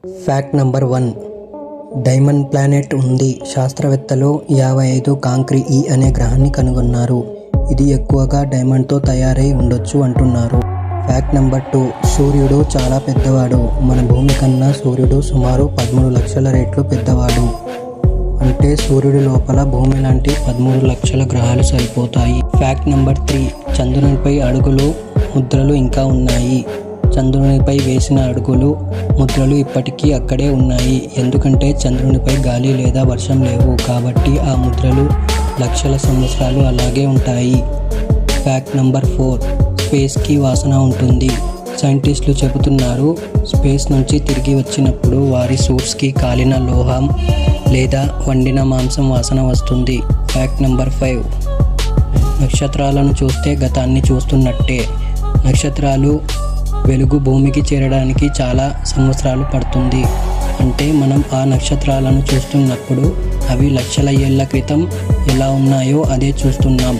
Fact number 1. Diamond planet ఉంది. శాస్త్రవేత్తలు 55 కాంక్రీ E అనే గ్రహాన్ని కనుగొన్నారు. ఇది ఎక్కువగా డైమండ్తో తయారై ఉండొచ్చు అంటున్నారు. Fact number 2. సూర్యుడు చాలా పెద్దవాడు. మన భూమి కన్నా సూర్యుడు సుమారు 13 లక్షల రెట్లు పెద్దవాడు. అంటే సూర్యుడి లోపల భూమి లాంటి 13 లక్షల గ్రహాలు సరిపోతాయి. Fact number 3. చంద్రునిపై అడుగులు ముద్రలు ఇంకా ఉన్నాయి. చంద్రునిపై వేసిన అడుగులు ముద్రలు ఇప్పటికీ అక్కడే ఉన్నాయి. ఎందుకంటే చంద్రునిపై గాలి లేదా వర్షం లేవు కాబట్టి ఆ ముద్రలు లక్షల సంవత్సరాలు అలాగే ఉంటాయి. Fact number 4. స్పేస్కి వాసన ఉంటుంది. సైంటిస్టులు చెబుతున్నారు స్పేస్ నుంచి తిరిగి వచ్చినప్పుడు వారి సూట్స్కి కాలిన లోహం లేదా వండిన మాంసం వాసన వస్తుంది. Fact number 5. నక్షత్రాలను చూస్తే గతాన్ని చూస్తున్నట్టే. నక్షత్రాలు వెలుగు భూమికి చేరడానికి చాలా సంవత్సరాలు పడుతుంది. అంటే మనం ఆ నక్షత్రాలను చూస్తున్నప్పుడు అవి లక్షల ఏళ్ల క్రితం ఎలా ఉన్నాయో అదే చూస్తున్నాం.